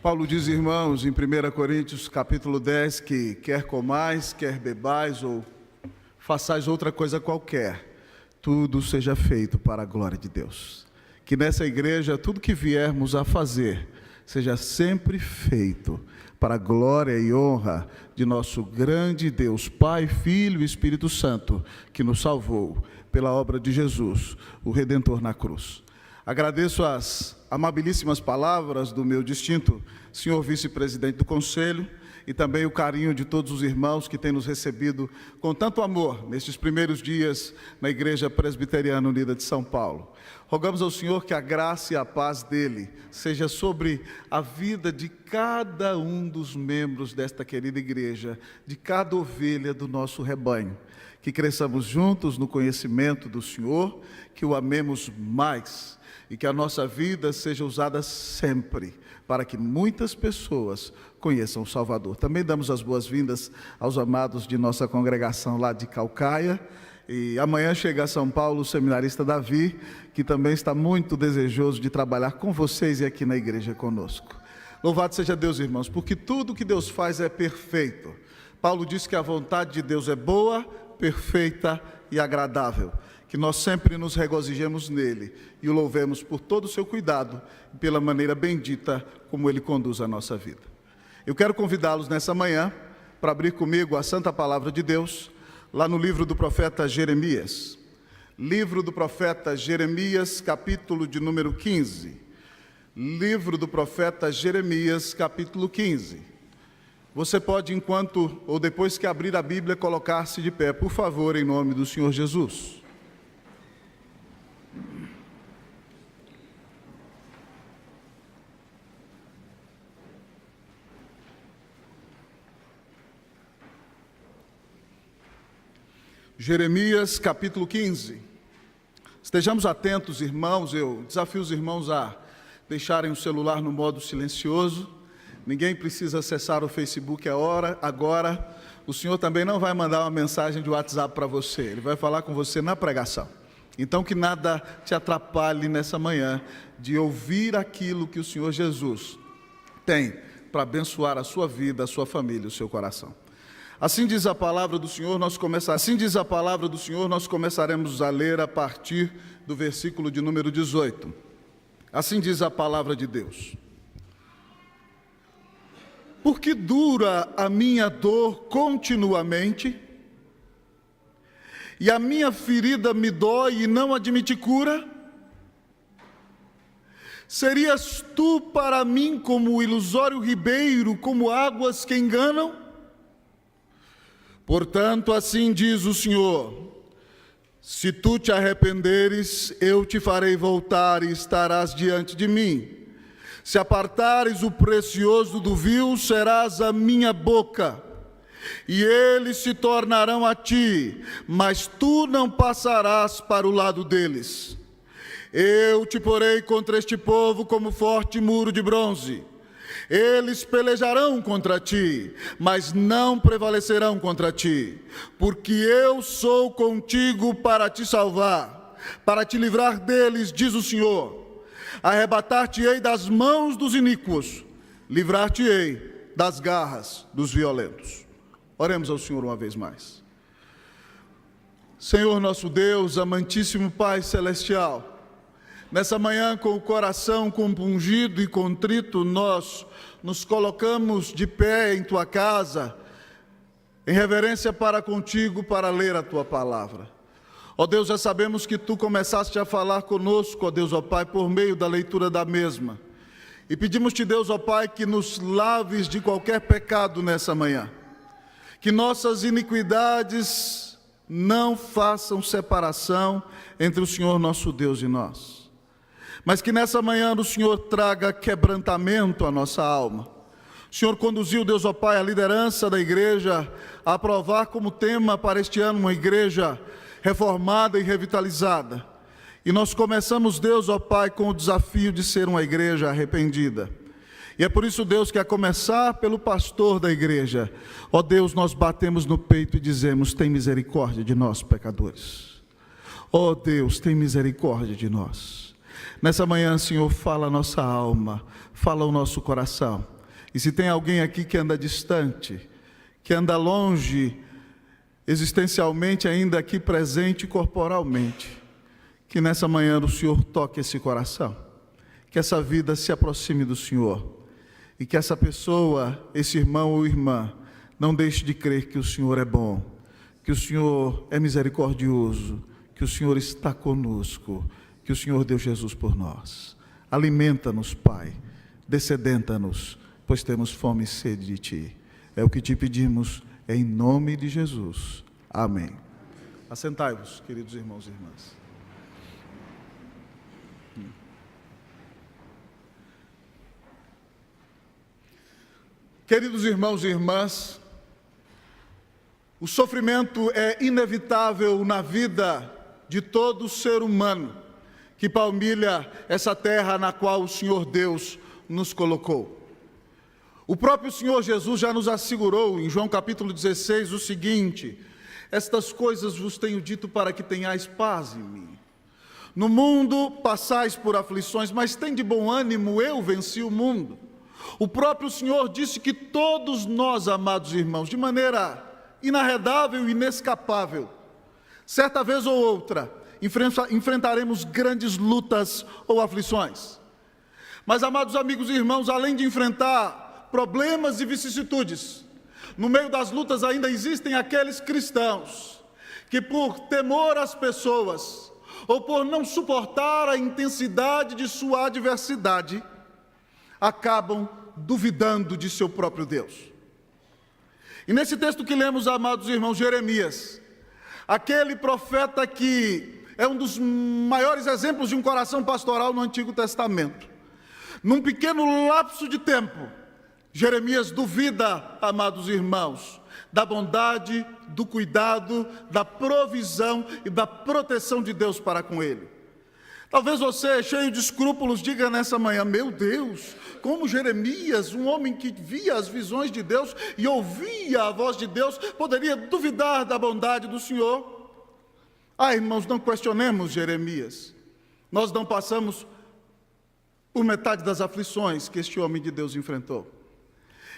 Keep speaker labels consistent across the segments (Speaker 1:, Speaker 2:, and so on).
Speaker 1: Paulo diz, irmãos, em 1 Coríntios capítulo 10, que quer comais, quer bebais ou façais outra coisa qualquer, tudo seja feito para a glória de Deus. Que nessa igreja, tudo que viermos a fazer, seja sempre feito para a glória e honra de nosso grande Deus, Pai, Filho e Espírito Santo, que nos salvou pela obra de Jesus, o Redentor na cruz. Agradeço as amabilíssimas palavras do meu distinto senhor vice-presidente do Conselho e também o carinho de todos os irmãos que têm nos recebido com tanto amor nestes primeiros dias na Igreja Presbiteriana Unida de São Paulo. Rogamos ao Senhor que a graça e a paz dele seja sobre a vida de cada um dos membros desta querida igreja, de cada ovelha do nosso rebanho. Que cresçamos juntos no conhecimento do Senhor, que o amemos mais e que a nossa vida seja usada sempre para que muitas pessoas conheçam o Salvador. Também damos as boas-vindas aos amados de nossa congregação lá de Caucaia. E amanhã chega a São Paulo o seminarista Davi, que também está muito desejoso de trabalhar com vocês e aqui na igreja conosco. Louvado seja Deus, irmãos, porque tudo que Deus faz é perfeito. Paulo diz que a vontade de Deus é boa, perfeita e agradável. Que nós sempre nos regozijemos nele e o louvemos por todo o seu cuidado e pela maneira bendita como ele conduz a nossa vida. Eu quero convidá-los nessa manhã para abrir comigo a Santa Palavra de Deus, lá no livro do profeta Jeremias. Livro do profeta Jeremias, capítulo de número 15. Livro do profeta Jeremias, capítulo 15. Você pode, enquanto ou depois que abrir a Bíblia, colocar-se de pé, por favor, em nome do Senhor Jesus. Jeremias, capítulo 15. Estejamos atentos, irmãos. Eu desafio os irmãos a deixarem o celular no modo silencioso. Ninguém precisa acessar o Facebook agora. O Senhor também não vai mandar uma mensagem de WhatsApp para você. Ele vai falar com você na pregação. Então, que nada te atrapalhe nessa manhã de ouvir aquilo que o Senhor Jesus tem para abençoar a sua vida, a sua família, o seu coração. Assim diz a palavra do Senhor, nós começaremos a ler a partir do versículo de número 18. Assim diz a palavra de Deus. Porque dura a minha dor continuamente, e a minha ferida me dói e não admite cura? Serias tu para mim como o ilusório ribeiro, como águas que enganam? Portanto, assim diz o Senhor, se tu te arrependeres, eu te farei voltar e estarás diante de mim. Se apartares o precioso do vil, serás a minha boca, e eles se tornarão a ti, mas tu não passarás para o lado deles. Eu te porei contra este povo como forte muro de bronze. Eles pelejarão contra ti, mas não prevalecerão contra ti, porque eu sou contigo para te salvar, para te livrar deles, diz o Senhor. Arrebatar-te-ei das mãos dos iníquos, livrar-te-ei das garras dos violentos. Oremos ao Senhor uma vez mais. Senhor nosso Deus, amantíssimo Pai Celestial, nessa manhã, com o coração compungido e contrito, nós nos colocamos de pé em Tua casa, em reverência para contigo, para ler a Tua palavra. Ó Deus, já sabemos que Tu começaste a falar conosco, ó Deus, ó Pai, por meio da leitura da mesma. E pedimos-te, Deus, ó Pai, que nos laves de qualquer pecado nessa manhã. Que nossas iniquidades não façam separação entre o Senhor nosso Deus e nós. Mas que nessa manhã o Senhor traga quebrantamento à nossa alma. O Senhor conduziu, Deus, ó Pai, a liderança da igreja a aprovar como tema para este ano uma igreja reformada e revitalizada. E nós começamos, Deus, ó Pai, com o desafio de ser uma igreja arrependida. E é por isso, Deus, que a começar pelo pastor da igreja, ó Deus, nós batemos no peito e dizemos, tem misericórdia de nós, pecadores. Ó Deus, tem misericórdia de nós. Nessa manhã, Senhor, fala a nossa alma, fala o nosso coração. E se tem alguém aqui que anda distante, que anda longe, existencialmente, ainda aqui presente corporalmente, que nessa manhã o Senhor toque esse coração, que essa vida se aproxime do Senhor, e que essa pessoa, esse irmão ou irmã, não deixe de crer que o Senhor é bom, que o Senhor é misericordioso, que o Senhor está conosco, que o Senhor deu Jesus por nós. Alimenta-nos, Pai, descedenta-nos, pois temos fome e sede de Ti. É o que te pedimos, em nome de Jesus. Amém. Assentai-vos, queridos irmãos e irmãs. Queridos irmãos e irmãs, o sofrimento é inevitável na vida de todo ser humano que palmilha essa terra na qual o Senhor Deus nos colocou. O próprio Senhor Jesus já nos assegurou em João capítulo 16 o seguinte: estas coisas vos tenho dito para que tenhais paz em mim. No mundo passais por aflições, mas tende bom ânimo, eu venci o mundo. O próprio Senhor disse que todos nós, amados irmãos, de maneira inarredável e inescapável, certa vez ou outra, enfrentaremos grandes lutas ou aflições. Mas, amados amigos e irmãos, além de enfrentar problemas e vicissitudes, no meio das lutas ainda existem aqueles cristãos que, por temor às pessoas, ou por não suportar a intensidade de sua adversidade, acabam duvidando de seu próprio Deus. E nesse texto que lemos, amados irmãos, Jeremias, aquele profeta que é um dos maiores exemplos de um coração pastoral no Antigo Testamento, num pequeno lapso de tempo, Jeremias duvida, amados irmãos, da bondade, do cuidado, da provisão e da proteção de Deus para com ele. Talvez você, cheio de escrúpulos, diga nessa manhã: meu Deus, como Jeremias, um homem que via as visões de Deus e ouvia a voz de Deus, poderia duvidar da bondade do Senhor? Ah, irmãos, não questionemos Jeremias. Nós não passamos por metade das aflições que este homem de Deus enfrentou.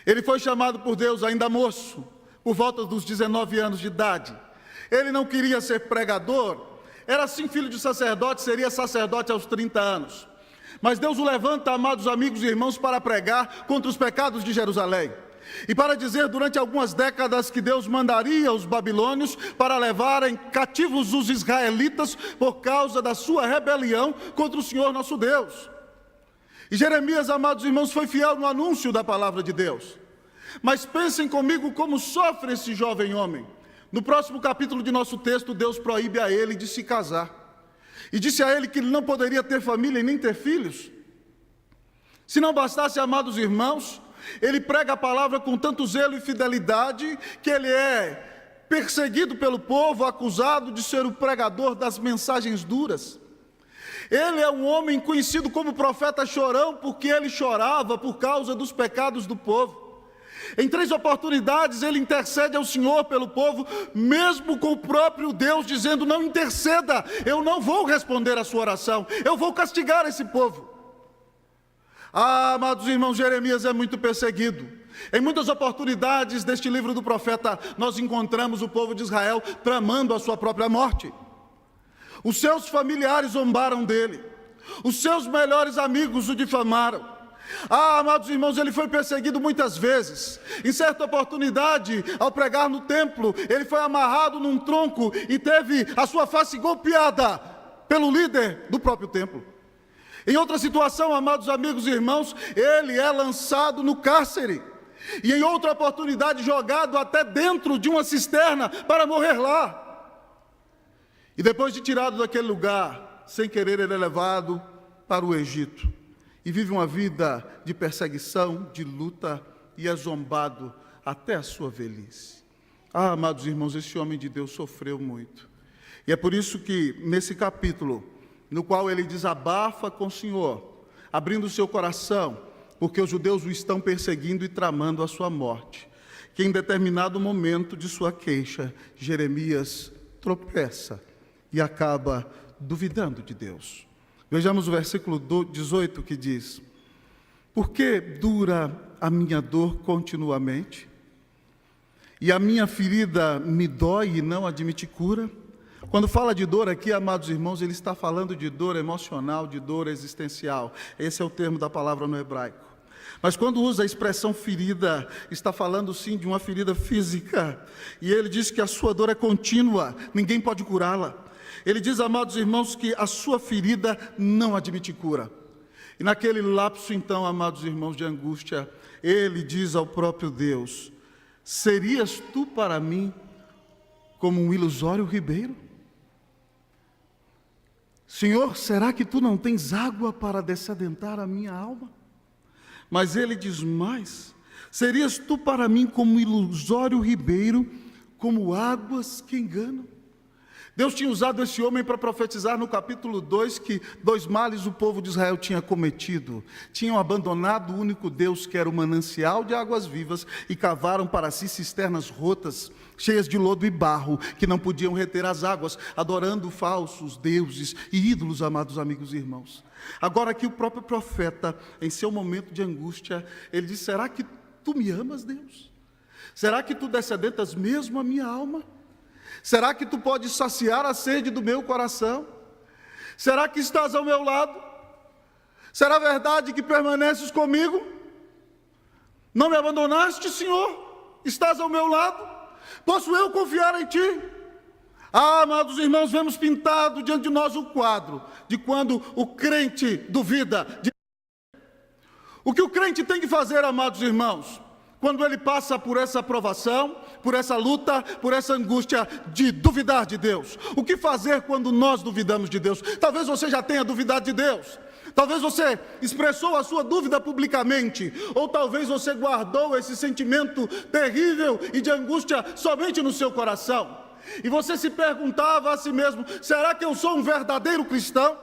Speaker 1: Ele foi chamado por Deus ainda moço, por volta dos 19 anos de idade. Ele não queria ser pregador, era sim filho de sacerdote, seria sacerdote aos 30 anos. Mas Deus o levanta, amados amigos e irmãos, para pregar contra os pecados de Jerusalém. E para dizer durante algumas décadas que Deus mandaria os babilônios para levarem cativos os israelitas por causa da sua rebelião contra o Senhor nosso Deus. E Jeremias, amados irmãos, foi fiel no anúncio da palavra de Deus. Mas pensem comigo como sofre esse jovem homem. No próximo capítulo de nosso texto, Deus proíbe a ele de se casar. E disse a ele que ele não poderia ter família e nem ter filhos. Se não bastasse, amados irmãos, ele prega a palavra com tanto zelo e fidelidade que ele é perseguido pelo povo, acusado de ser o pregador das mensagens duras. Ele é um homem conhecido como profeta chorão, porque ele chorava por causa dos pecados do povo. Em 3 oportunidades ele intercede ao Senhor pelo povo, mesmo com o próprio Deus dizendo: não interceda, eu não vou responder a sua oração, eu vou castigar esse povo. Ah, amados irmãos, Jeremias é muito perseguido. Em muitas oportunidades deste livro do profeta, nós encontramos o povo de Israel tramando a sua própria morte. Os seus familiares zombaram dele, os seus melhores amigos o difamaram. Ah, amados irmãos, ele foi perseguido muitas vezes. Em certa oportunidade, ao pregar no templo, ele foi amarrado num tronco e teve a sua face golpeada pelo líder do próprio templo. Em outra situação, amados amigos e irmãos, ele é lançado no cárcere. E em outra oportunidade, jogado até dentro de uma cisterna para morrer lá. E depois de tirado daquele lugar, sem querer, ele é levado para o Egito. E vive uma vida de perseguição, de luta, e é zombado até a sua velhice. Ah, amados irmãos, esse homem de Deus sofreu muito. E é por isso que, nesse capítulo, no qual ele desabafa com o Senhor, abrindo o seu coração, porque os judeus o estão perseguindo e tramando a sua morte, que em determinado momento de sua queixa, Jeremias tropeça e acaba duvidando de Deus. Vejamos o versículo 18 que diz: por que dura a minha dor continuamente? E a minha ferida me dói e não admite cura? Quando fala de dor aqui, amados irmãos, ele está falando de dor emocional, de dor existencial. Esse é o termo da palavra no hebraico. Mas quando usa a expressão ferida, está falando sim de uma ferida física. E ele diz que a sua dor é contínua, ninguém pode curá-la. Ele diz, amados irmãos, que a sua ferida não admite cura. E naquele lapso, então, amados irmãos, de angústia, ele diz ao próprio Deus: serias tu para mim como um ilusório ribeiro? Senhor, será que tu não tens água para dessedentar a minha alma? Mas ele diz mais: serias tu para mim como um ilusório ribeiro, como águas que enganam? Deus tinha usado esse homem para profetizar no capítulo 2 que 2 males o povo de Israel tinha cometido. Tinham abandonado o único Deus, que era o manancial de águas vivas, e cavaram para si cisternas rotas, cheias de lodo e barro, que não podiam reter as águas, adorando falsos deuses e ídolos, amados amigos e irmãos. Agora aqui o próprio profeta, em seu momento de angústia, ele diz: será que tu me amas, Deus? Será que tu dessedentas mesmo a minha alma? Será que tu podes saciar a sede do meu coração? Será que estás ao meu lado? Será verdade que permaneces comigo? Não me abandonaste, Senhor? Estás ao meu lado? Posso eu confiar em Ti? Ah, amados irmãos, vemos pintado diante de nós o quadro de quando o crente duvida. O que o crente tem que fazer, amados irmãos, quando ele passa por essa provação, por essa luta, por essa angústia de duvidar de Deus? O que fazer quando nós duvidamos de Deus? Talvez você já tenha duvidado de Deus. Talvez você expressou a sua dúvida publicamente, ou talvez você guardou esse sentimento terrível e de angústia somente no seu coração. E você se perguntava a si mesmo: será que eu sou um verdadeiro cristão?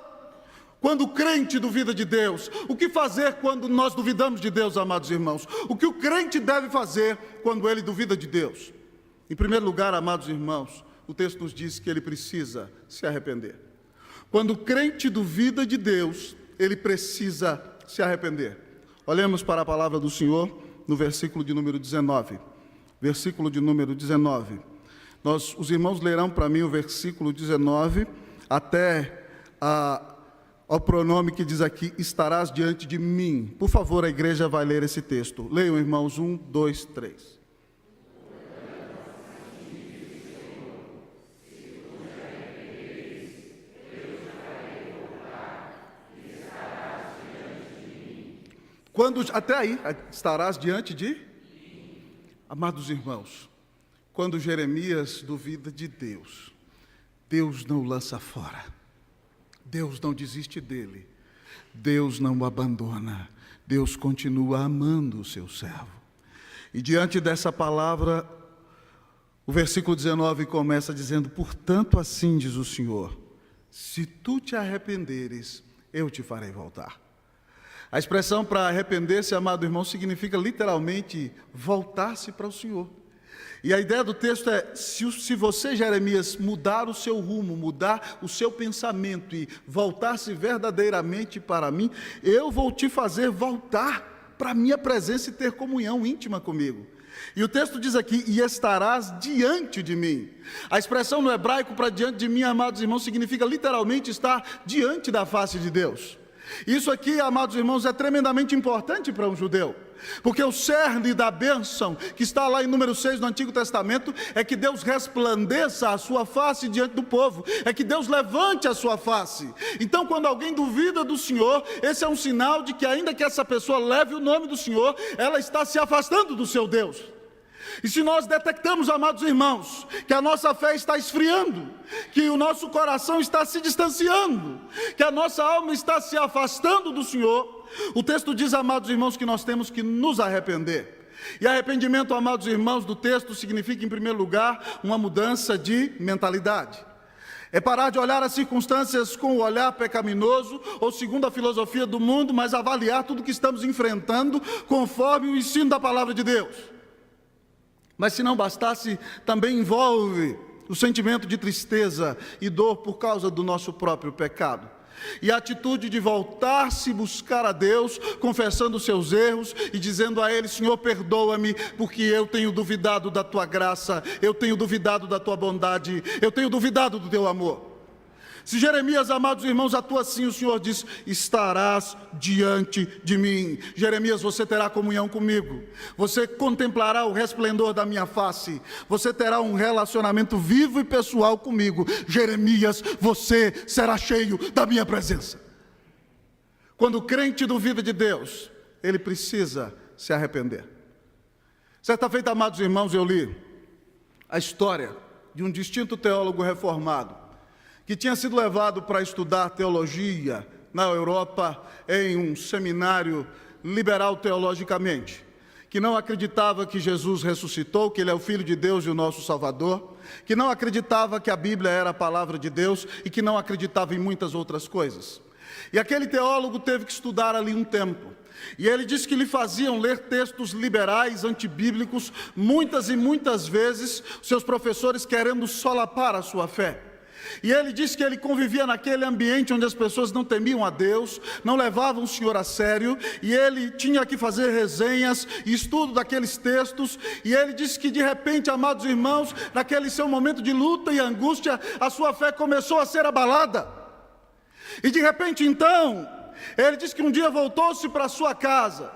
Speaker 1: Quando o crente duvida de Deus, o que fazer quando nós duvidamos de Deus, amados irmãos? O que o crente deve fazer quando ele duvida de Deus? Em primeiro lugar, amados irmãos, o texto nos diz que ele precisa se arrepender. Quando o crente duvida de Deus, ele precisa se arrepender. Olhemos para a palavra do Senhor no versículo de número 19. Versículo de número 19. Os irmãos lerão para mim o versículo 19 até ao pronome que diz aqui: estarás diante de mim. Por favor, a igreja vai ler esse texto. Leiam, irmãos, 1, 2, 3. Até aí, estarás diante de? Amados irmãos, quando Jeremias duvida de Deus, Deus não o lança fora. Deus não desiste dele, Deus não o abandona, Deus continua amando o seu servo. E diante dessa palavra, o versículo 19 começa dizendo: portanto assim diz o Senhor, se tu te arrependeres, eu te farei voltar. A expressão para arrepender-se, amado irmão, significa literalmente voltar-se para o Senhor. E a ideia do texto é: se você, Jeremias, mudar o seu rumo, mudar o seu pensamento e voltar-se verdadeiramente para mim, eu vou te fazer voltar para a minha presença e ter comunhão íntima comigo. E o texto diz aqui: e estarás diante de mim. A expressão no hebraico para diante de mim, amados irmãos, significa literalmente estar diante da face de Deus. Isso aqui, amados irmãos, é tremendamente importante para um judeu, porque o cerne da bênção que está lá em número 6 no Antigo Testamento é que Deus resplandeça a sua face diante do povo, é que Deus levante a sua face. Então, quando alguém duvida do Senhor, esse é um sinal de que, ainda que essa pessoa leve o nome do Senhor, ela está se afastando do seu Deus. E se nós detectamos, amados irmãos, que a nossa fé está esfriando, que o nosso coração está se distanciando, que a nossa alma está se afastando do Senhor, o texto diz, amados irmãos, que nós temos que nos arrepender. E arrependimento, amados irmãos, do texto significa, em primeiro lugar, uma mudança de mentalidade. É parar de olhar as circunstâncias com o olhar pecaminoso, ou segundo a filosofia do mundo, mas avaliar tudo que estamos enfrentando conforme o ensino da palavra de Deus. Mas se não bastasse, também envolve o sentimento de tristeza e dor por causa do nosso próprio pecado. E a atitude de voltar-se e buscar a Deus, confessando seus erros e dizendo a Ele: Senhor, perdoa-me, porque eu tenho duvidado da Tua graça, eu tenho duvidado da Tua bondade, eu tenho duvidado do Teu amor. Se Jeremias, amados irmãos, atua assim, o Senhor diz: estarás diante de mim. Jeremias, você terá comunhão comigo, você contemplará o resplendor da minha face, você terá um relacionamento vivo e pessoal comigo. Jeremias, você será cheio da minha presença. Quando o crente duvida de Deus, ele precisa se arrepender. Certa feita, amados irmãos, eu li a história de um distinto teólogo reformado, que tinha sido levado para estudar teologia na Europa em um seminário liberal teologicamente, que não acreditava que Jesus ressuscitou, que Ele é o Filho de Deus e o nosso Salvador, que não acreditava que a Bíblia era a palavra de Deus e que não acreditava em muitas outras coisas. E aquele teólogo teve que estudar ali um tempo. E ele disse que lhe faziam ler textos liberais, antibíblicos, muitas e muitas vezes, seus professores querendo solapar a sua fé. E ele disse que ele convivia naquele ambiente onde as pessoas não temiam a Deus, não levavam o Senhor a sério, e ele tinha que fazer resenhas e estudo daqueles textos, e ele disse que de repente, amados irmãos, naquele seu momento de luta e angústia, a sua fé começou a ser abalada. E de repente então, ele disse que um dia voltou-se para sua casa,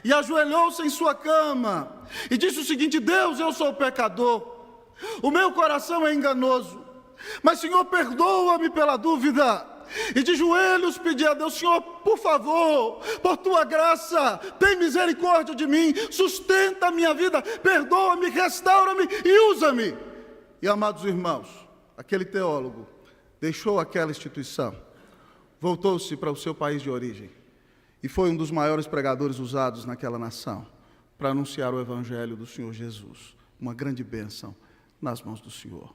Speaker 1: e ajoelhou-se em sua cama, e disse o seguinte: Deus, eu sou pecador, o meu coração é enganoso, mas Senhor, perdoa-me pela dúvida. E de joelhos pedi a Deus: Senhor, por favor, por Tua graça, tem misericórdia de mim, sustenta a minha vida, perdoa-me, restaura-me e usa-me. E amados irmãos, aquele teólogo deixou aquela instituição, voltou-se para o seu país de origem e foi um dos maiores pregadores usados naquela nação para anunciar o Evangelho do Senhor Jesus. Uma grande bênção nas mãos do Senhor.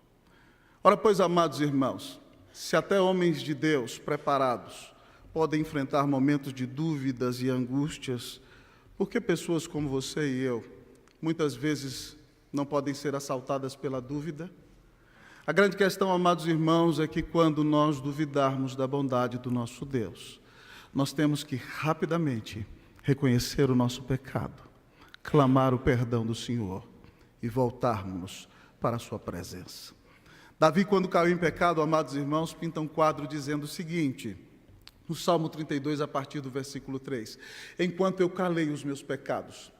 Speaker 1: Ora, pois, amados irmãos, se até homens de Deus preparados podem enfrentar momentos de dúvidas e angústias, por que pessoas como você e eu, muitas vezes, não podem ser assaltadas pela dúvida? A grande questão, amados irmãos, é que quando nós duvidarmos da bondade do nosso Deus, nós temos que rapidamente reconhecer o nosso pecado, clamar o perdão do Senhor e voltarmos para a sua presença. Davi, quando caiu em pecado, amados irmãos, pinta um quadro dizendo o seguinte, no Salmo 32, a partir do versículo 3: enquanto eu calei os meus pecados,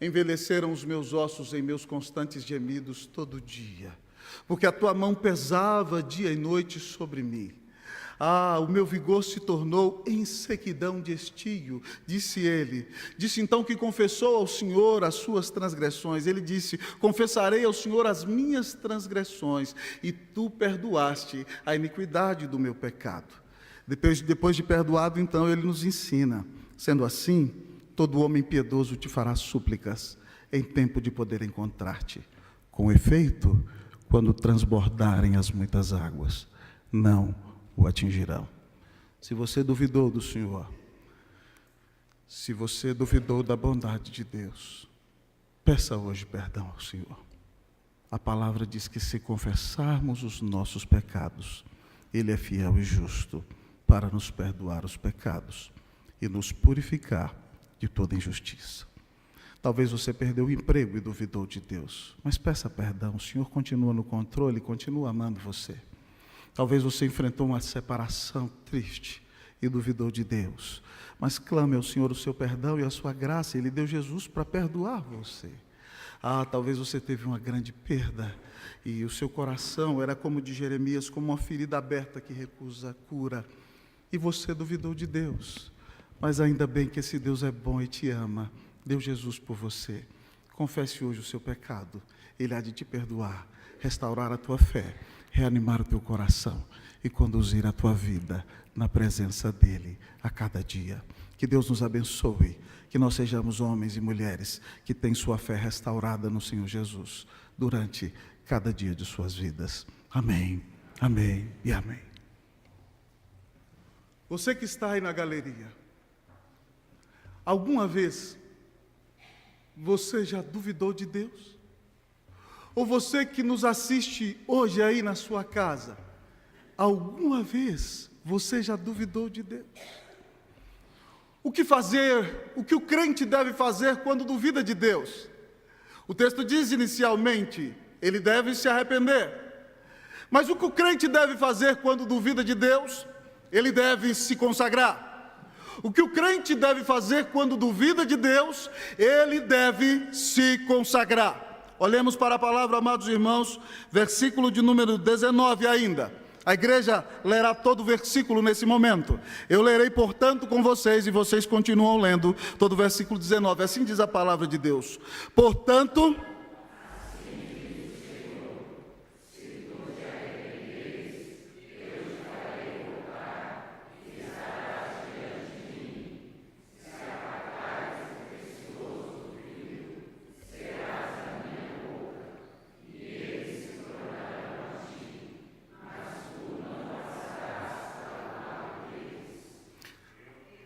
Speaker 1: envelheceram os meus ossos em meus constantes gemidos todo dia, porque a tua mão pesava dia e noite sobre mim. Ah, o meu vigor se tornou em sequidão de estio, disse ele. Disse então que confessou ao Senhor as suas transgressões. Ele disse: confessarei ao Senhor as minhas transgressões, e tu perdoaste a iniquidade do meu pecado. Depois de perdoado, então, ele nos ensina: sendo assim, todo homem piedoso te fará súplicas em tempo de poder encontrar-te. Com efeito, quando transbordarem as muitas águas, não o atingirão. Se você duvidou do Senhor, se você duvidou da bondade de Deus, peça hoje perdão ao Senhor. A palavra diz que se confessarmos os nossos pecados, Ele é fiel e justo para nos perdoar os pecados e nos purificar de toda injustiça. Talvez você perdeu o emprego e duvidou de Deus, mas peça perdão, o Senhor continua no controle, continua amando você. Talvez você enfrentou uma separação triste e duvidou de Deus, mas clame ao Senhor o seu perdão e a sua graça. Ele deu Jesus para perdoar você. Ah, talvez você teve uma grande perda e o seu coração era como o de Jeremias, como uma ferida aberta que recusa a cura, e você duvidou de Deus. Mas ainda bem que esse Deus é bom e te ama, deu Jesus por você. Confesse hoje o seu pecado, Ele há de te perdoar, restaurar a tua fé, reanimar o teu coração e conduzir a tua vida na presença dEle a cada dia. Que Deus nos abençoe, que nós sejamos homens e mulheres que têm sua fé restaurada no Senhor Jesus durante cada dia de suas vidas. Amém, amém e amém. Você que está aí na galeria, alguma vez você já duvidou de Deus? Ou você que nos assiste hoje aí na sua casa, alguma vez Você já duvidou de Deus? O que fazer, o que o crente deve fazer quando duvida de Deus? O texto diz inicialmente, ele deve se arrepender. Mas o que o crente deve fazer quando duvida de Deus? Ele deve se consagrar. O que o crente deve fazer quando duvida de Deus? Ele deve se consagrar. Olhemos para a palavra, amados irmãos, versículo de número 19 ainda. A igreja lerá todo o versículo nesse momento. Eu lerei, portanto, com vocês, e vocês continuam lendo todo o versículo 19. Assim diz a palavra de Deus. Portanto,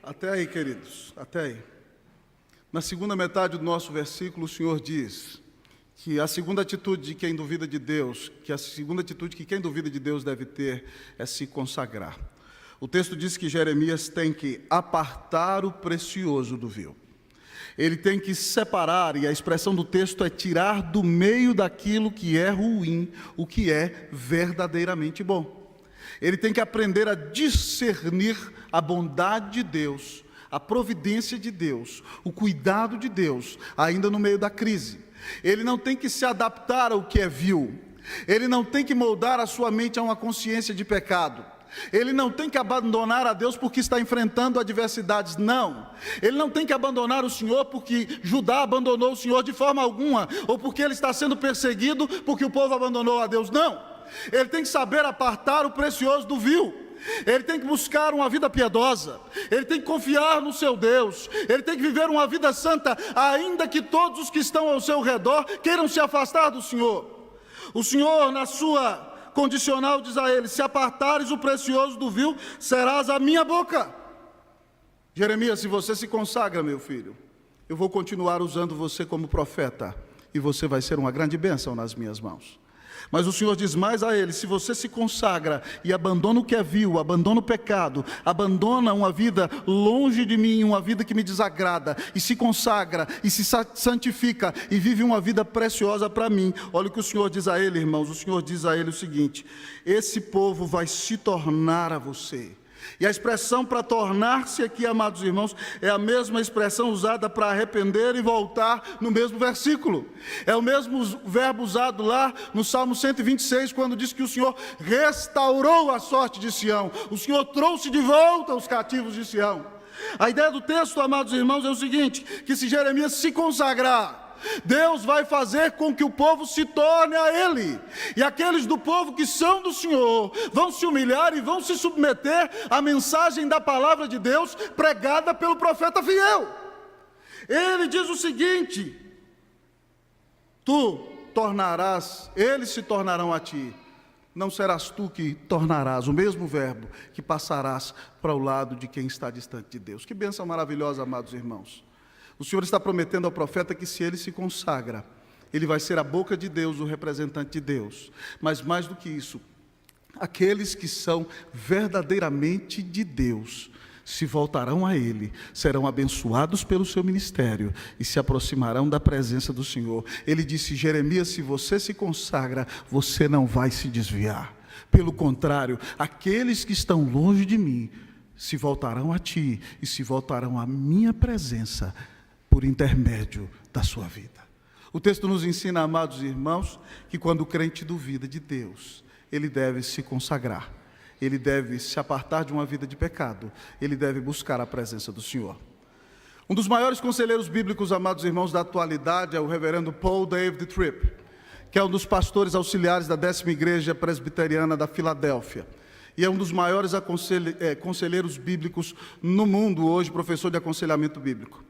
Speaker 1: até aí, queridos, até aí. Na segunda metade do nosso versículo, o Senhor diz que a segunda atitude de quem duvida de Deus, que a segunda atitude que quem duvida de Deus deve ter é se consagrar. O texto diz que Jeremias tem que apartar o precioso do vil. Ele tem que separar, e a expressão do texto é tirar do meio daquilo que é ruim, o que é verdadeiramente bom. Ele tem que aprender a discernir a bondade de Deus, a providência de Deus, o cuidado de Deus, ainda no meio da crise. Ele não tem que se adaptar ao que é vil. Ele não tem que moldar a sua mente a uma consciência de pecado. Ele não tem que abandonar a Deus porque está enfrentando adversidades, não. Ele não tem que abandonar o Senhor porque Judá abandonou o Senhor de forma alguma, ou porque ele está sendo perseguido porque o povo abandonou a Deus, não. Ele tem que saber apartar o precioso do vil. Ele tem que buscar uma vida piedosa. Ele tem que confiar no seu Deus. Ele tem que viver uma vida santa, ainda que todos os que estão ao seu redor queiram se afastar do Senhor. O Senhor, na sua condicional, diz a ele: se apartares o precioso do vil, serás a minha boca. Jeremias, se você se consagra, meu filho, eu vou continuar usando você como profeta, e você vai ser uma grande bênção nas minhas mãos. Mas o Senhor diz mais a ele: se você se consagra e abandona o que é vil, abandona o pecado, abandona uma vida longe de mim, uma vida que me desagrada, e se consagra, e se santifica, e vive uma vida preciosa para mim, olha o que o Senhor diz a ele, irmãos. O Senhor diz a ele o seguinte: esse povo vai se tornar a você. E a expressão para tornar-se aqui, amados irmãos, é a mesma expressão usada para arrepender e voltar no mesmo versículo. É o mesmo verbo usado lá no Salmo 126, quando diz que o Senhor restaurou a sorte de Sião. O Senhor trouxe de volta os cativos de Sião. A ideia do texto, amados irmãos, é o seguinte: que se Jeremias se consagrar, Deus vai fazer com que o povo se torne a Ele, e aqueles do povo que são do Senhor vão se humilhar e vão se submeter à mensagem da palavra de Deus pregada pelo profeta fiel. Ele diz o seguinte: tu tornarás, eles se tornarão a ti, não serás tu que tornarás, o mesmo verbo, que passarás para o lado de quem está distante de Deus. Que bênção maravilhosa, amados irmãos. O Senhor está prometendo ao profeta que se ele se consagra, ele vai ser a boca de Deus, o representante de Deus. Mas mais do que isso, aqueles que são verdadeiramente de Deus se voltarão a ele, serão abençoados pelo seu ministério e se aproximarão da presença do Senhor. Ele disse: Jeremias, se você se consagra, você não vai se desviar. Pelo contrário, aqueles que estão longe de mim se voltarão a ti e se voltarão à minha presença por intermédio da sua vida. O texto nos ensina, amados irmãos, que quando o crente duvida de Deus, ele deve se consagrar, ele deve se apartar de uma vida de pecado, ele deve buscar a presença do Senhor. Um dos maiores conselheiros bíblicos, amados irmãos, da atualidade é o reverendo Paul David Tripp, que é um dos pastores auxiliares da 10ª Igreja Presbiteriana da Filadélfia, e é um dos maiores conselheiros bíblicos no mundo hoje, professor de aconselhamento bíblico.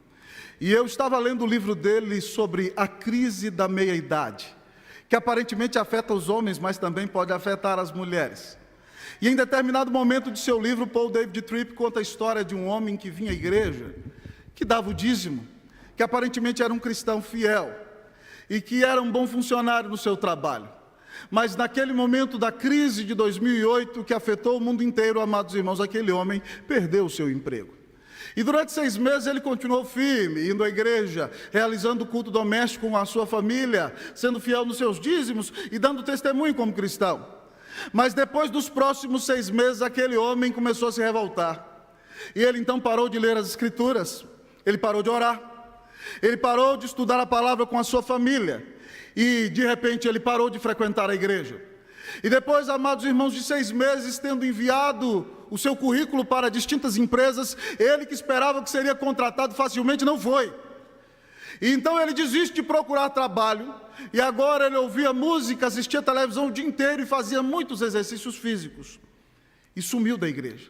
Speaker 1: E eu estava lendo o livro dele sobre a crise da meia-idade, que aparentemente afeta os homens, mas também pode afetar as mulheres. E em determinado momento de seu livro, Paul David Tripp conta a história de um homem que vinha à igreja, que dava o dízimo, que aparentemente era um cristão fiel, e que era um bom funcionário no seu trabalho. Mas naquele momento da crise de 2008, que afetou o mundo inteiro, amados irmãos, aquele homem perdeu o seu emprego. E durante 6 meses ele continuou firme, indo à igreja, realizando o culto doméstico com a sua família, sendo fiel nos seus dízimos e dando testemunho como cristão. Mas depois dos próximos 6 meses, aquele homem começou a se revoltar. E ele então parou de ler as Escrituras, ele parou de orar, ele parou de estudar a palavra com a sua família. E de repente ele parou de frequentar a igreja. E depois, amados irmãos, de 6 meses, tendo enviado o seu currículo para distintas empresas, ele que esperava que seria contratado facilmente, não foi. E então ele desiste de procurar trabalho, e agora ele ouvia música, assistia televisão o dia inteiro e fazia muitos exercícios físicos. E sumiu da igreja.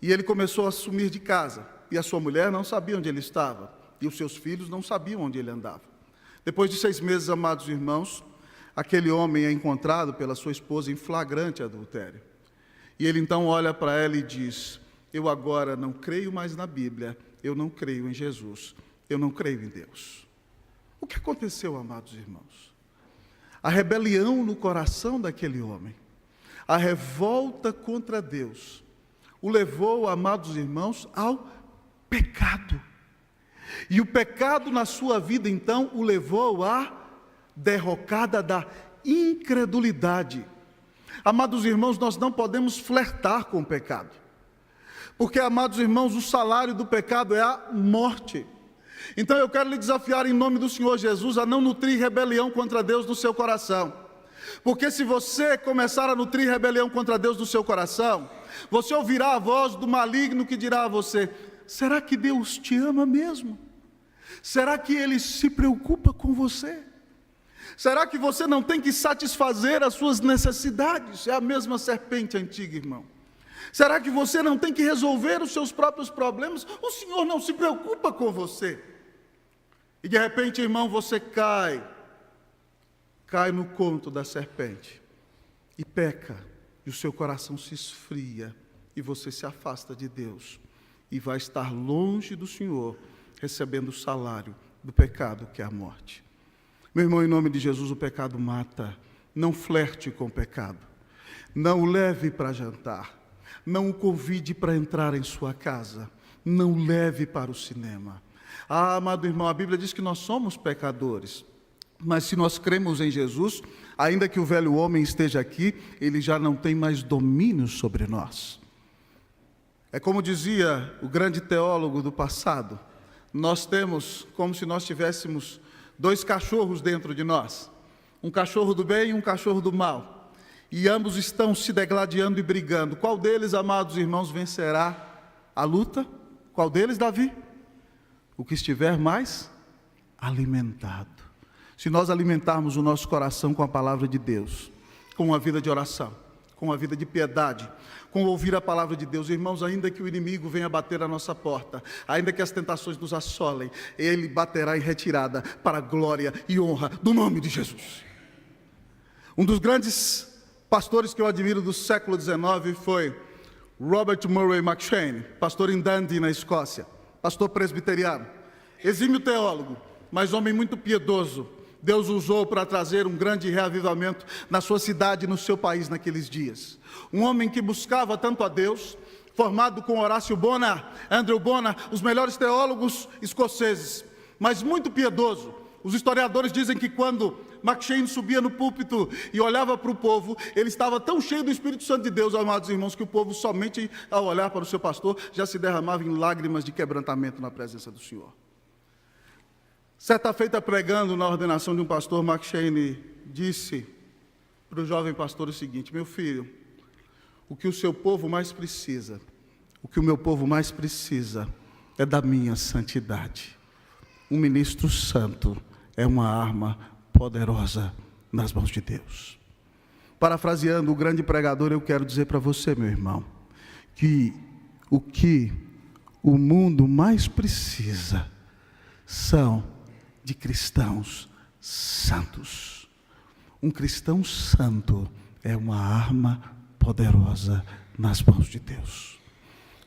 Speaker 1: E ele começou a sumir de casa, e a sua mulher não sabia onde ele estava, e os seus filhos não sabiam onde ele andava. Depois de 6 meses, amados irmãos, aquele homem é encontrado pela sua esposa em flagrante adultério. E ele então olha para ela e diz: eu agora não creio mais na Bíblia, eu não creio em Jesus, eu não creio em Deus. O que aconteceu, amados irmãos? A rebelião no coração daquele homem, a revolta contra Deus, o levou, amados irmãos, ao pecado. E o pecado na sua vida, então, o levou à derrocada da incredulidade. Amados irmãos, nós não podemos flertar com o pecado. Porque, amados irmãos, o salário do pecado é a morte. Então eu quero lhe desafiar em nome do Senhor Jesus a não nutrir rebelião contra Deus no seu coração. Porque se você começar a nutrir rebelião contra Deus no seu coração, você ouvirá a voz do maligno que dirá a você: será que Deus te ama mesmo? Será que Ele se preocupa com você? Será que você não tem que satisfazer as suas necessidades? É a mesma serpente antiga, irmão. Será que você não tem que resolver os seus próprios problemas? O Senhor não se preocupa com você. E de repente, irmão, você cai no conto da serpente e peca, e o seu coração se esfria, e você se afasta de Deus, e vai estar longe do Senhor, recebendo o salário do pecado, que é a morte. Meu irmão, em nome de Jesus, o pecado mata. Não flerte com o pecado, não o leve para jantar, não o convide para entrar em sua casa, não o leve para o cinema. Amado irmão, a Bíblia diz que nós somos pecadores, mas se nós cremos em Jesus, ainda que o velho homem esteja aqui, ele já não tem mais domínio sobre nós. É como dizia o grande teólogo do passado: nós temos como se nós tivéssemos 2 cachorros dentro de nós, um cachorro do bem e um cachorro do mal, e ambos estão se degladiando e brigando. Qual deles, amados irmãos, vencerá a luta? Qual deles, Davi? O que estiver mais alimentado. Se nós alimentarmos o nosso coração com a palavra de Deus, com uma vida de oração, com uma vida de piedade, com ouvir a palavra de Deus, irmãos, ainda que o inimigo venha bater a nossa porta, ainda que as tentações nos assolem, ele baterá em retirada para a glória e honra do nome de Jesus. Um dos grandes pastores que eu admiro do século XIX foi Robert Murray McCheyne, pastor em Dundee, na Escócia, pastor presbiteriano, exímio teólogo, mas homem muito piedoso. Deus usou para trazer um grande reavivamento na sua cidade e no seu país naqueles dias. Um homem que buscava tanto a Deus, formado com Horácio Bonar, Andrew Bonar, os melhores teólogos escoceses, mas muito piedoso. Os historiadores dizem que quando McCheyne subia no púlpito e olhava para o povo, ele estava tão cheio do Espírito Santo de Deus, amados irmãos, que o povo somente ao olhar para o seu pastor já se derramava em lágrimas de quebrantamento na presença do Senhor. Certa feita, pregando na ordenação de um pastor, McCheyne disse para o jovem pastor o seguinte: meu filho, o que o seu povo mais precisa, o que o meu povo mais precisa é da minha santidade. Um ministro santo é uma arma poderosa nas mãos de Deus. Parafraseando o grande pregador, eu quero dizer para você, meu irmão, que o mundo mais precisa são de cristãos santos. Um cristão santo é uma arma poderosa nas mãos de Deus.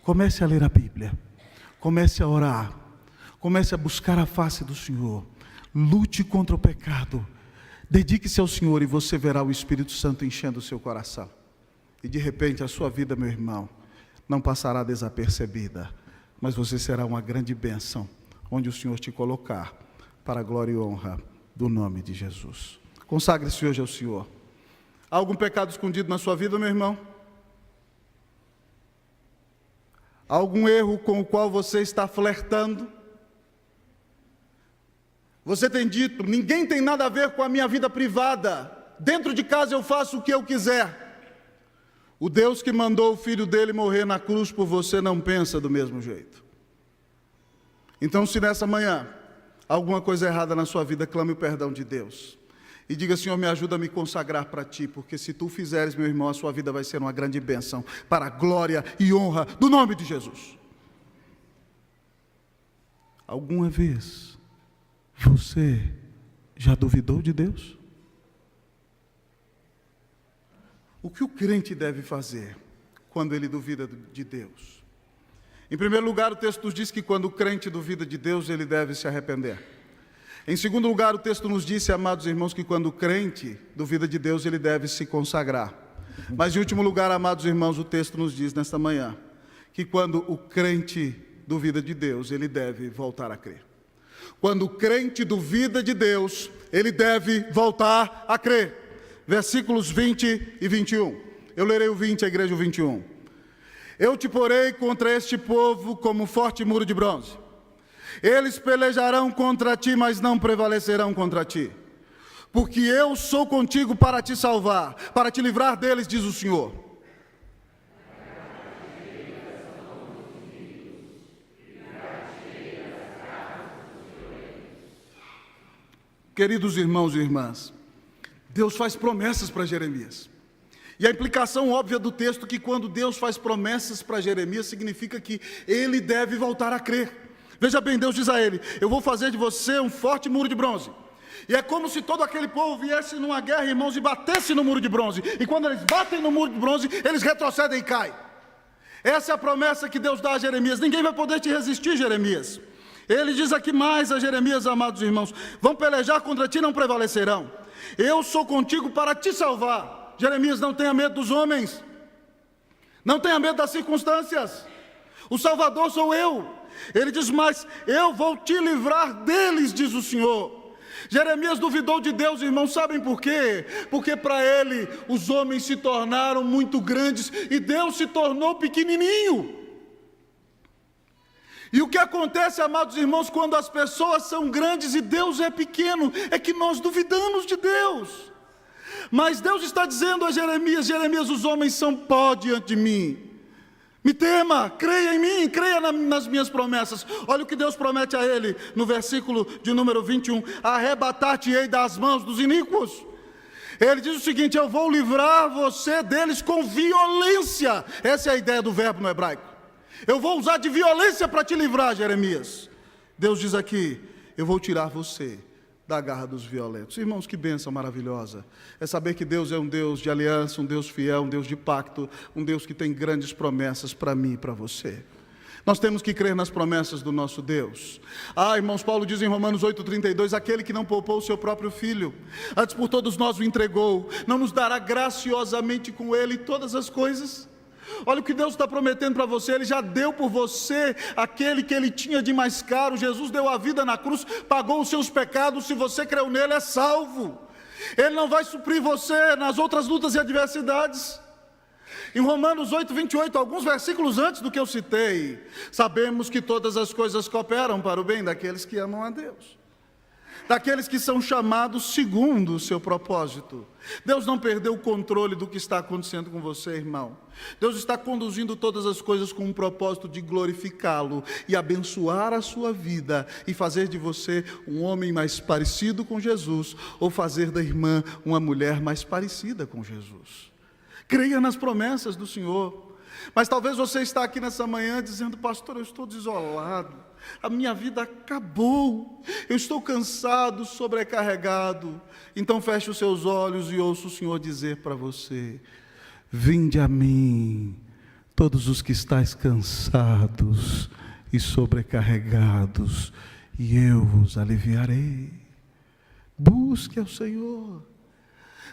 Speaker 1: Comece a ler a Bíblia, comece a orar, comece a buscar a face do Senhor, lute contra o pecado, Dedique-se ao Senhor e você verá o Espírito Santo enchendo o seu coração. E de repente a sua vida, meu irmão, não passará desapercebida, mas você será uma grande bênção, onde o Senhor te colocar, para a glória e honra do nome de Jesus. Consagre-se hoje ao Senhor. Há algum pecado escondido na sua vida, meu irmão? Há algum erro com o qual você está flertando? Você tem dito, ninguém tem nada a ver com a minha vida privada. Dentro de casa eu faço o que eu quiser. O Deus que mandou o Filho dele morrer na cruz por você não pensa do mesmo jeito. Então, se nessa manhã há alguma coisa errada na sua vida, clame o perdão de Deus. E diga, Senhor, me ajuda a me consagrar para Ti, porque se Tu fizeres, meu irmão, a sua vida vai ser uma grande bênção, para a glória e honra do nome de Jesus. Alguma vez você já duvidou de Deus? O que o crente deve fazer quando ele duvida de Deus? Em primeiro lugar, o texto nos diz que quando o crente duvida de Deus, ele deve se arrepender. Em segundo lugar, o texto nos disse, amados irmãos, que quando o crente duvida de Deus, ele deve se consagrar. Mas em último lugar, amados irmãos, o texto nos diz nesta manhã, que quando o crente duvida de Deus, ele deve voltar a crer. Quando o crente duvida de Deus, ele deve voltar a crer. Versículos 20 e 21. Eu lerei o 20, a igreja o 21. Eu te porei contra este povo como forte muro de bronze. Eles pelejarão contra ti, mas não prevalecerão contra ti. Porque eu sou contigo para te salvar, para te livrar deles, diz o Senhor. Queridos irmãos e irmãs, Deus faz promessas para Jeremias. E a implicação óbvia do texto é que quando Deus faz promessas para Jeremias, significa que ele deve voltar a crer. Veja bem, Deus diz a ele, eu vou fazer de você um forte muro de bronze. E é como se todo aquele povo viesse numa guerra, irmãos, e batesse no muro de bronze. E quando eles batem no muro de bronze, eles retrocedem e caem. Essa é a promessa que Deus dá a Jeremias. Ninguém vai poder te resistir, Jeremias. Ele diz aqui mais a Jeremias, amados irmãos, vão pelejar contra ti, não prevalecerão. Eu sou contigo para te salvar. Jeremias, não tenha medo dos homens. Não tenha medo das circunstâncias. O Salvador sou eu. Ele diz, mas eu vou te livrar deles, diz o Senhor. Jeremias duvidou de Deus, irmãos, sabem por quê? Porque para ele os homens se tornaram muito grandes e Deus se tornou pequenininho. E o que acontece, amados irmãos, quando as pessoas são grandes e Deus é pequeno, é que nós duvidamos de Deus. Mas Deus está dizendo a Jeremias, Jeremias, os homens são pó diante de mim. Me tema, creia em mim, creia nas minhas promessas. Olha o que Deus promete a ele, no versículo de número 21, arrebatar-te-ei das mãos dos iníquos. Ele diz o seguinte, eu vou livrar você deles com violência. Essa é a ideia do verbo no hebraico. Eu vou usar de violência para te livrar, Jeremias. Deus diz aqui, eu vou tirar você da garra dos violentos. Irmãos, que bênção maravilhosa. É saber que Deus é um Deus de aliança, um Deus fiel, um Deus de pacto, um Deus que tem grandes promessas para mim e para você. Nós temos que crer nas promessas do nosso Deus. Irmãos, Paulo diz em Romanos 8,32, aquele que não poupou o seu próprio filho, antes por todos nós o entregou, não nos dará graciosamente com ele todas as coisas? Olha o que Deus está prometendo para você, Ele já deu por você aquele que Ele tinha de mais caro. Jesus deu a vida na cruz, pagou os seus pecados, se você creu nele é salvo. Ele não vai suprir você nas outras lutas e adversidades. Em Romanos 8,28, alguns versículos antes do que eu citei, sabemos que todas as coisas cooperam para o bem daqueles que amam a Deus, daqueles que são chamados segundo o seu propósito. Deus não perdeu o controle do que está acontecendo com você, irmão. Deus está conduzindo todas as coisas com um propósito de glorificá-lo e abençoar a sua vida e fazer de você um homem mais parecido com Jesus ou fazer da irmã uma mulher mais parecida com Jesus. Creia nas promessas do Senhor. Mas talvez você está aqui nessa manhã dizendo, pastor, eu estou desolado, a minha vida acabou, eu estou cansado, sobrecarregado. Então feche os seus olhos e ouça o Senhor dizer para você, vinde a mim, todos os que estáis cansados e sobrecarregados, e eu vos aliviarei. Busque ao Senhor.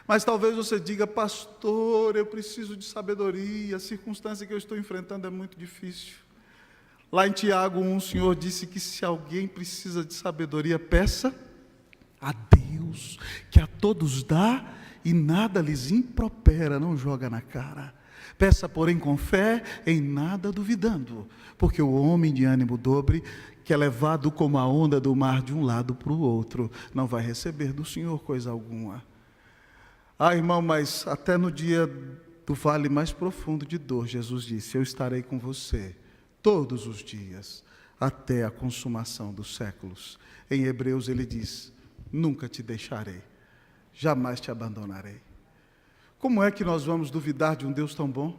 Speaker 1: Mas talvez você diga: pastor, eu preciso de sabedoria, a circunstância que eu estou enfrentando é muito difícil. Lá em Tiago 1, o Senhor disse que se alguém precisa de sabedoria, peça a Deus, que a todos dá e nada lhes impropera, não joga na cara. Peça, porém, com fé, em nada duvidando, porque o homem de ânimo dobre, que é levado como a onda do mar de um lado para o outro, não vai receber do Senhor coisa alguma. Ah, irmão, mas até no dia do vale mais profundo de dor, Jesus disse: eu estarei com você todos os dias, até a consumação dos séculos. Em Hebreus ele diz: nunca te deixarei, jamais te abandonarei. Como é que nós vamos duvidar de um Deus tão bom?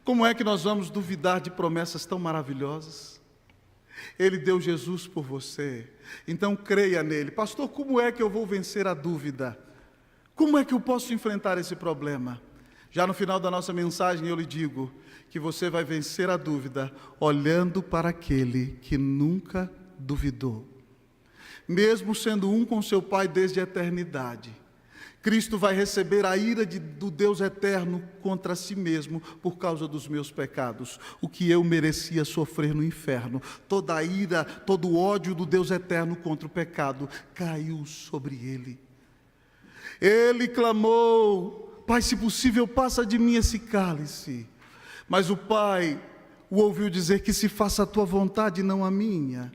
Speaker 1: Como é que nós vamos duvidar de promessas tão maravilhosas? Ele deu Jesus por você, então creia nele. Pastor, como é que eu vou vencer a dúvida? Como é que eu posso enfrentar esse problema? Já no final da nossa mensagem eu lhe digo que você vai vencer a dúvida olhando para aquele que nunca duvidou. Mesmo sendo um com seu Pai desde a eternidade, Cristo vai receber a ira do Deus eterno contra si mesmo por causa dos meus pecados, o que eu merecia sofrer no inferno. Toda a ira, todo o ódio do Deus eterno contra o pecado caiu sobre ele. Ele clamou: Pai, se possível, passa de mim esse cálice. Mas o Pai o ouviu dizer: que se faça a tua vontade, não a minha.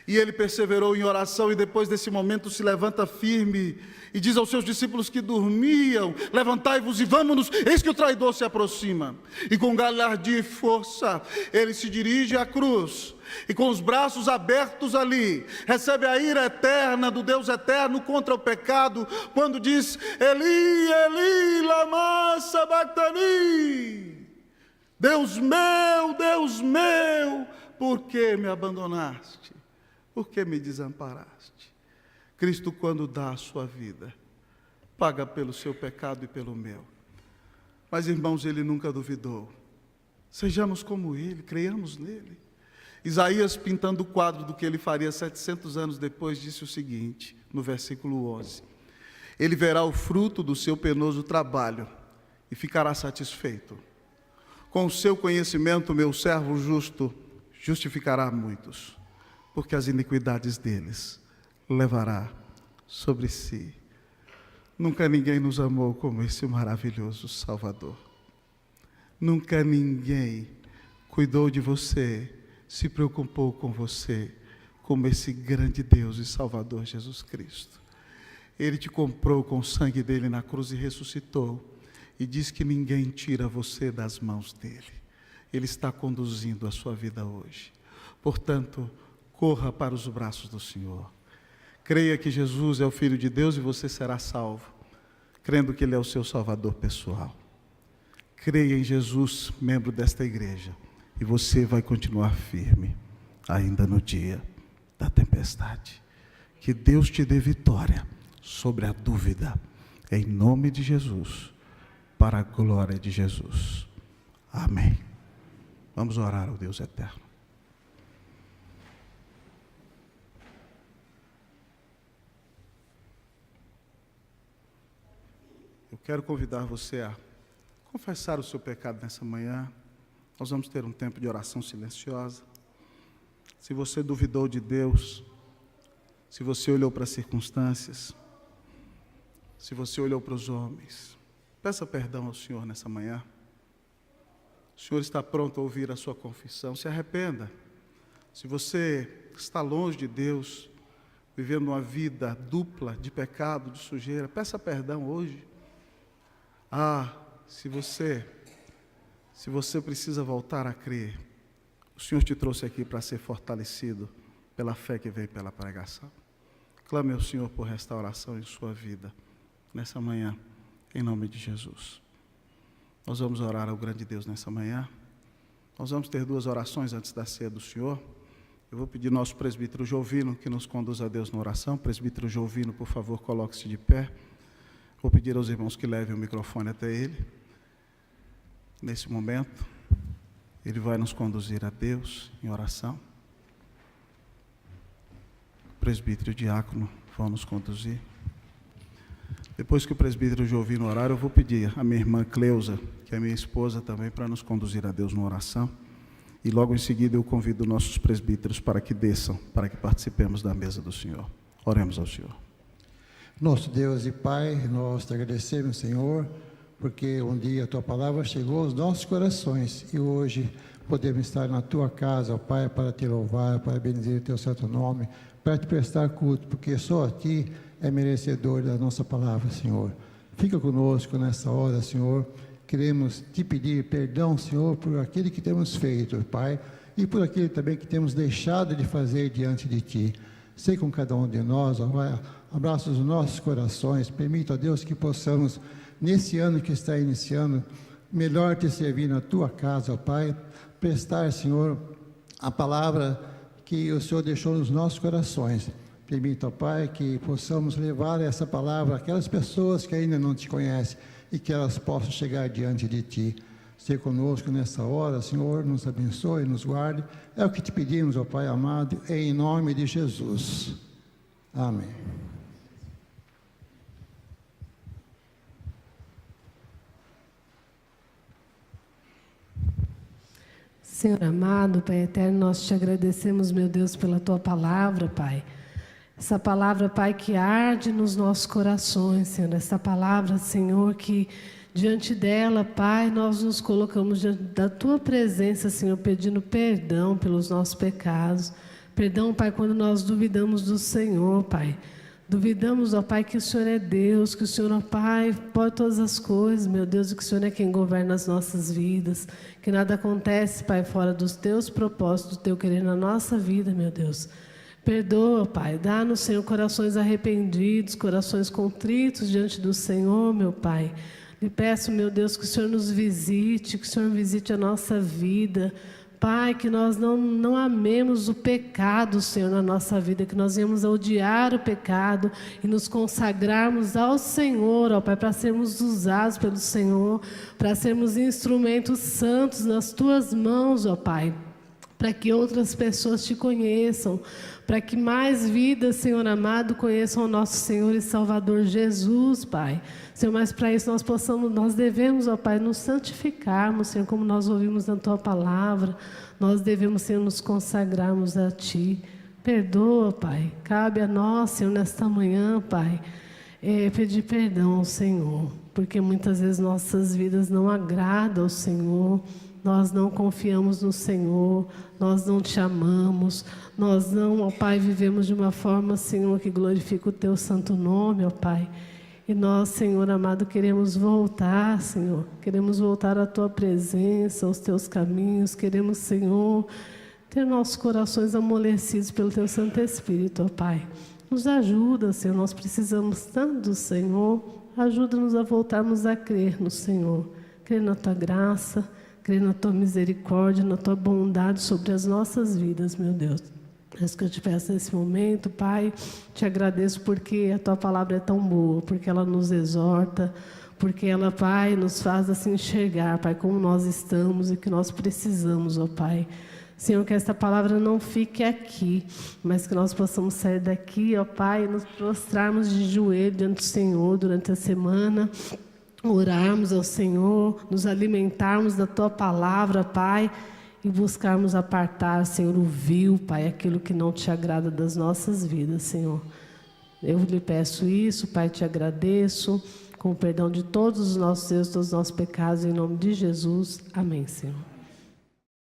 Speaker 1: E ele perseverou em oração, e depois desse momento se levanta firme e diz aos seus discípulos que dormiam: levantai-vos e vamos-nos, eis que o traidor se aproxima. E com galhardia e força, ele se dirige à cruz, e com os braços abertos ali, recebe a ira eterna do Deus eterno contra o pecado, quando diz: Eli, Eli, lama sabachthani. Deus meu, por que me abandonaste? Por que me desamparaste? Cristo, quando dá a sua vida, paga pelo seu pecado e pelo meu. Mas, irmãos, ele nunca duvidou. Sejamos como ele, creiamos nele. Isaías, pintando o quadro do que ele faria 700 anos depois, disse o seguinte, no versículo 11: ele verá o fruto do seu penoso trabalho e ficará satisfeito. Com o seu conhecimento, meu servo justo justificará muitos, porque as iniquidades deles levará sobre si. Nunca ninguém nos amou como esse maravilhoso Salvador. Nunca ninguém cuidou de você, se preocupou com você, como esse grande Deus e Salvador Jesus Cristo. Ele te comprou com o sangue dele na cruz e ressuscitou, e diz que ninguém tira você das mãos dele. Ele está conduzindo a sua vida hoje. Portanto, corra para os braços do Senhor. Creia que Jesus é o Filho de Deus e você será salvo, crendo que ele é o seu Salvador pessoal. Creia em Jesus, membro desta igreja, e você vai continuar firme, ainda no dia da tempestade. Que Deus te dê vitória sobre a dúvida, em nome de Jesus, para a glória de Jesus. Amém. Vamos orar ao Deus eterno. Eu quero convidar você a confessar o seu pecado nessa manhã. Nós vamos ter um tempo de oração silenciosa. Se você duvidou de Deus, se você olhou para as circunstâncias, se você olhou para os homens, peça perdão ao Senhor nessa manhã. O Senhor está pronto a ouvir a sua confissão. Se arrependa. Se você está longe de Deus, vivendo uma vida dupla de pecado, de sujeira, peça perdão hoje. Se você precisa voltar a crer, o Senhor te trouxe aqui para ser fortalecido pela fé que veio pela pregação. Clame ao Senhor por restauração em sua vida, nessa manhã, em nome de Jesus. Nós vamos orar ao grande Deus nessa manhã. Nós vamos ter 2 orações antes da ceia do Senhor. Eu vou pedir ao nosso presbítero Jovino que nos conduza a Deus na oração. Presbítero Jovino, por favor, coloque-se de pé. Vou pedir aos irmãos que levem o microfone até ele. Nesse momento, ele vai nos conduzir a Deus em oração. presbítero e diácono vão nos conduzir. Depois que o presbítero já ouvir no horário, eu vou pedir a minha irmã Cleusa, que é minha esposa também, para nos conduzir a Deus numa oração. E logo em seguida eu convido nossos presbíteros para que desçam, para que participemos da mesa do Senhor. Oremos ao Senhor.
Speaker 2: Nosso Deus e Pai, nós te agradecemos, Senhor, porque um dia a Tua palavra chegou aos nossos corações e hoje podemos estar na Tua casa, ó Pai, para te louvar, para bendizer o Teu santo nome, para te prestar culto, porque só a Ti é merecedor da nossa palavra, Senhor. Fica conosco nessa hora, Senhor. Queremos te pedir perdão, Senhor, por aquilo que temos feito, Pai, e por aquilo também que temos deixado de fazer diante de Ti. Sei com cada um de nós, ó Pai, abraça os nossos corações, permita, ó Deus, que possamos, nesse ano que está iniciando, melhor te servir na Tua casa, ó Pai, prestar, Senhor, a palavra que o Senhor deixou nos nossos corações. Permita, ó Pai, que possamos levar essa palavra àquelas pessoas que ainda não te conhecem e que elas possam chegar diante de Ti. Ser conosco nessa hora, Senhor, nos abençoe, nos guarde. É o que te pedimos, ó Pai amado, em nome de Jesus. Amém.
Speaker 3: Senhor amado, Pai eterno, nós te agradecemos, meu Deus, pela Tua palavra, Pai. Essa palavra, Pai, que arde nos nossos corações, Senhor. Essa palavra, Senhor, que diante dela, Pai, nós nos colocamos diante da Tua presença, Senhor, pedindo perdão pelos nossos pecados. Perdão, Pai, quando nós duvidamos do Senhor, Pai. Duvidamos, ó Pai, que o Senhor é Deus, que o Senhor, ó Pai, pode todas as coisas, meu Deus, e que o Senhor é quem governa as nossas vidas, que nada acontece, Pai, fora dos Teus propósitos, do Teu querer na nossa vida, meu Deus. Perdoa, Pai, dá-nos, Senhor, corações arrependidos, corações contritos diante do Senhor, meu Pai. Lhe peço, meu Deus, que o Senhor nos visite, que o Senhor visite a nossa vida, Pai, que nós não amemos o pecado, Senhor, na nossa vida, que nós venhamos a odiar o pecado e nos consagrarmos ao Senhor, ó Pai, para sermos usados pelo Senhor, para sermos instrumentos santos nas Tuas mãos, ó Pai, para que outras pessoas Te conheçam, para que mais vidas, Senhor amado, conheçam o nosso Senhor e Salvador Jesus, Pai. Senhor, mas para isso nós devemos, ó Pai, nos santificarmos, Senhor, como nós ouvimos na Tua palavra, nós devemos, Senhor, nos consagrarmos a Ti. Perdoa, Pai, cabe a nós, Senhor, nesta manhã, Pai, pedir perdão ao Senhor, porque muitas vezes nossas vidas não agradam ao Senhor, nós não confiamos no Senhor, nós não Te amamos, nós não, ó Pai, vivemos de uma forma, Senhor, que glorifica o Teu santo nome, ó Pai. E nós, Senhor amado, queremos voltar, Senhor, queremos voltar à Tua presença, aos Teus caminhos, queremos, Senhor, ter nossos corações amolecidos pelo Teu Santo Espírito, ó Pai. Nos ajuda, Senhor, nós precisamos tanto do Senhor, ajuda-nos a voltarmos a crer no Senhor, crer na Tua graça, crer na Tua misericórdia, na Tua bondade sobre as nossas vidas, meu Deus. É isso que eu te peço nesse momento, Pai. Te agradeço porque a Tua palavra é tão boa, porque ela nos exorta, porque ela, Pai, nos faz assim enxergar, Pai, como nós estamos e que nós precisamos, ó Pai. Senhor, que esta palavra não fique aqui, mas que nós possamos sair daqui, ó Pai, e nos prostrarmos de joelho diante do Senhor durante a semana, orarmos ao Senhor, nos alimentarmos da Tua palavra, Pai, e buscarmos apartar, Senhor, o vil, Pai, aquilo que não Te agrada das nossas vidas, Senhor. Eu lhe peço isso, Pai, Te agradeço, com o perdão de todos os nossos erros, todos os nossos pecados, em nome de Jesus. Amém, Senhor.